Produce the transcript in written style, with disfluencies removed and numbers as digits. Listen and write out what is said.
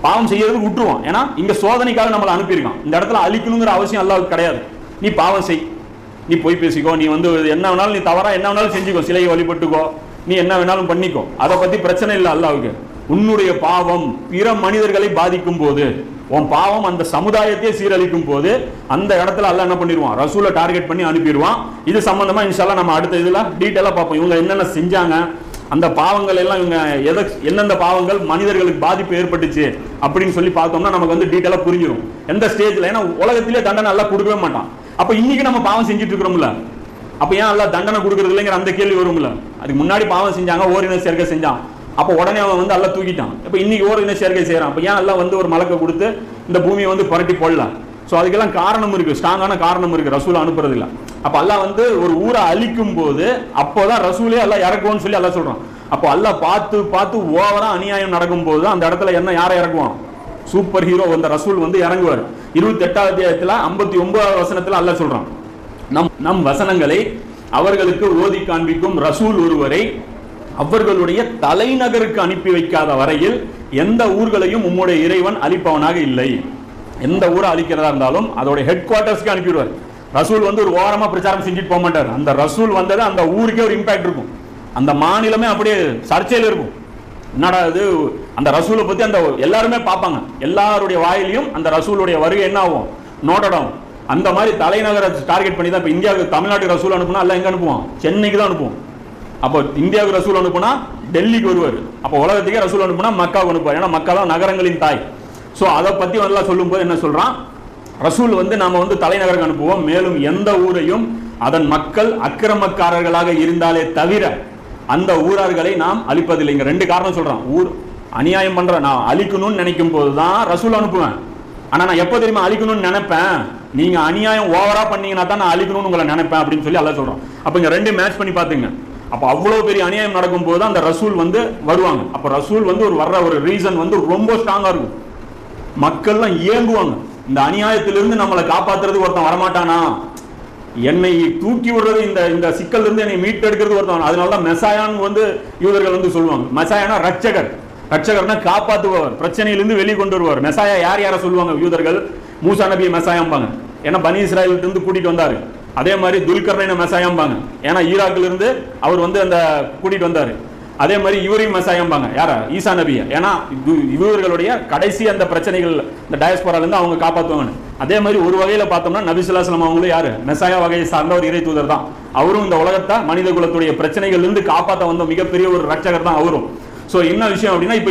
பாவம் செய்யறதுக்கு விட்டுருவான். ஏன்னா இங்க சோதனைக்காக நம்மளை அனுப்பியிருக்கான். இந்த இடத்துல அழிக்கணுங்கிற அவசியம் அல்லாஹ்வுக்கு கிடையாது. நீ பாவம் செய், நீ போய் பேசிக்கோ, நீ வந்து என்ன வேணாலும், நீ தவறா என்ன வேணாலும் செஞ்சுக்கோ, சிலையை வழிபட்டுக்கோ, நீ என்ன வேணாலும் பண்ணிக்கோ, அதை பத்தி பிரச்சனை இல்லை அல்லாஹ்வுக்கு. உன்னுடைய பாவம் பிற மனிதர்களை பாதிக்கும் போது, உன் பாவம் அந்த சமுதாயத்தையே சீரழிக்கும் போது, அந்த இடத்துல அல்லாஹ் என்ன பண்ணிடுவான், ரசூலை டார்கெட் பண்ணி அனுப்பிடுவான். இது சம்பந்தமா இன்ஷால்லா நம்ம அடுத்த இதுல டீட்டெயிலா பார்ப்போம். இவங்க என்னென்ன செஞ்சாங்க, அந்த பாவங்கள் எல்லாம் இவங்க எந்தெந்த பாவங்கள் மனிதர்களுக்கு பாதிப்பு ஏற்பட்டுச்சு அப்படின்னு சொல்லி பார்த்தோம்னா நமக்கு வந்து டீட்டெயிலா புரிஞ்சிடும் எந்த ஸ்டேஜ்ல. ஏன்னா உலகத்திலே தண்டனை எல்லாம் கொடுக்கவே மாட்டான். அப்ப இன்னைக்கு நம்ம பாவம் செஞ்சுட்டு இருக்கிறோம்ல, அப்ப ஏன் எல்லாம் தண்டனை கொடுக்கறது இல்லைங்கிற அந்த கேள்வி வரும்ல. அதுக்கு முன்னாடி பாவம் செஞ்சாங்க, ஓரின சேர்க்கை செஞ்சான், அப்ப உடனே அவன் வந்து எல்லாம் தூக்கிட்டான். இப்ப இன்னைக்கு ஓரின சேர்க்கை செய்யறான், அப்ப ஏன் எல்லாம் வந்து ஒரு மலக்கை கொடுத்து இந்த பூமியை வந்து புரட்டி போடலாம். ஸோ அதுக்கெல்லாம் காரணம் இருக்கு, ஸ்ட்ராங்கான காரணம் இருக்கு ரசூல் அனுப்புறது இல்லை. அப்ப அல்லாஹ் வந்து ஒரு ஊரை அழிக்கும் போது அப்போதான் ரசூலே எல்லாம் இறக்குவோன்னு சொல்லி அல்லாஹ் சொல்றான். அப்போ அல்லாஹ் பார்த்து பார்த்து ஓவரா அநியாயம் நடக்கும் போது அந்த இடத்துல என்ன யாரை இறக்குவான், சூப்பர் ஹீரோ அந்த ரசூல் வந்து இறங்குவார். 28வது அத்தியாயத்துல 59வது வசனத்துல அல்லாஹ் சொல்றான், நம் வசனங்களை அவர்களுக்கு ஓதி காண்பிக்கும் ரசூல் ஒருவரை அவர்களுடைய தலைநகருக்கு அனுப்பி வைக்காத வரையில் எந்த ஊர்களையும் உம்முடைய இறைவன் அழிப்பவனாக இல்லை. எந்த ஊரை அழிக்கிறதா இருந்தாலும் அதோட ஹெட் குவார்டர்ஸ்க்கு அனுப்பிடுவார். ரசூல் வந்து ஒரு ஓரமா பிரச்சாரம் செஞ்சுட்டு போக மாட்டார். அந்த ரசூல் வந்தது அந்த ஊருக்கே ஒரு இம்பாக்ட் இருக்கும், அந்த மாநிலமே அப்படியே சர்ச்சையில் இருக்கும். என்னடா இது, அந்த ரசூலை பத்தி அந்த எல்லாருமே பார்ப்பாங்க, எல்லாருடைய வாயிலையும் அந்த ரசூலுடைய வருகை என்ன ஆகும், நோட்டடம். அந்த மாதிரி தலைநகரை டார்கெட் பண்ணி தான் இப்போ இந்தியாவுக்கு தமிழ்நாட்டுக்கு ரசூல் அனுப்புனா எல்லாம் எங்க அனுப்புவான், சென்னைக்கு தான் அனுப்புவோம். அப்போ இந்தியாவுக்கு ரசூல் அனுப்புனா டெல்லிக்கு வருவார். அப்போ உலகத்துக்கே ரசூல் அனுப்புனா மக்காவுக்கு அனுப்புவார். ஏன்னா மக்கா தான் நகரங்களின் தாய். ஸோ அதை பத்தி நல்லா சொல்லும் போது என்ன சொல்றான், ரசூல் வந்து நாம வந்து தலைநகருக்கு அனுப்புவோம், மேலும் எந்த ஊரையும் அதன் மக்கள் அக்கிரமக்காரர்களாக இருந்தாலே தவிர அந்த ஊரார்களை நாம் அழிப்பதில்லைங்க. ரெண்டு காரணம் சொல்றான். ஊர் அநியாயம் பண்ற நான் அழிக்கணும்னு நினைக்கும் போதுதான் ரசூல் அனுப்புவேன். ஆனா நான் எப்போ தெரியுமா அழிக்கணும்னு நினைப்பேன், நீங்க அநியாயம் ஓவரா பண்ணீங்கன்னா தான் நான் அழிக்கணும்னு உங்களை நினைப்பேன் அப்படின்னு சொல்லி அல்லாஹ் சொல்றான். அப்ப இங்க ரெண்டு மேட்ச் பண்ணி பாத்துங்க. அப்ப அவ்வளவு பெரிய அநியாயம் நடக்கும் போது அந்த ரசூல் வந்து வருவாங்க. அப்ப ரசூல் வந்து ஒரு வர்ற ஒரு ரீசன் வந்து ரொம்ப ஸ்ட்ராங்கா இருக்கும். மக்கள்லாம் ஏங்குவாங்க, இந்த அநியாயத்திலிருந்து நம்மளை காப்பாத்துறதுக்கு ஒருத்தன் வரமாட்டானா, என்னை தூக்கி விடுறது இந்த சிக்கல் இருந்து என்னை மீட்டெடுக்கிறது ஒருத்தன். அதனாலதான் மெசாயான்னு வந்து யூதர்கள் வந்து சொல்லுவாங்க. மெசாயானா ரட்சகர், ரட்சகர்னா காப்பாற்றுபவர், பிரச்சனையிலிருந்து வெளியே கொண்டு வருவார். மெசாயா யார் யாரை சொல்லுவாங்க யூதர்கள், மூசா நபியை மெசாயாம்பாங்க, ஏன்னா பனி இஸ்ராயல்ல இருந்து கூட்டிட்டு வந்தாரு. அதே மாதிரி துல்கர்னைன மெசாயாம்பாங்க, ஏன்னா ஈராக்ல இருந்து அவர் வந்து அந்த கூட்டிட்டு வந்தாரு. அதே மாதிரி இவரையும் மெசாயாம்பாங்க, யாரா, ஈசா நபியை, ஏன்னா இவர்களுடைய கடைசி அந்த பிரச்சனைகள் இந்த டயஸ்போரால இருந்து அவங்க காப்பாற்றுவாங்க. அதே மாதிரி ஒரு வகையில பார்த்தோம்னா நபி ஸல்லல்லாஹு அலைஹி வஸல்லம் அவங்களும் யாரு, மெசாயா வகையை சார்ந்த ஒரு இறை தூதர் தான். அவரும் இந்த உலகத்தை மனித குலத்துடைய பிரச்சனைகள் இருந்து காப்பாற்ற வந்த மிகப்பெரிய ஒரு ரட்சகர் தான் அவரும். சோ என்ன விஷயம் அப்படின்னா, இப்ப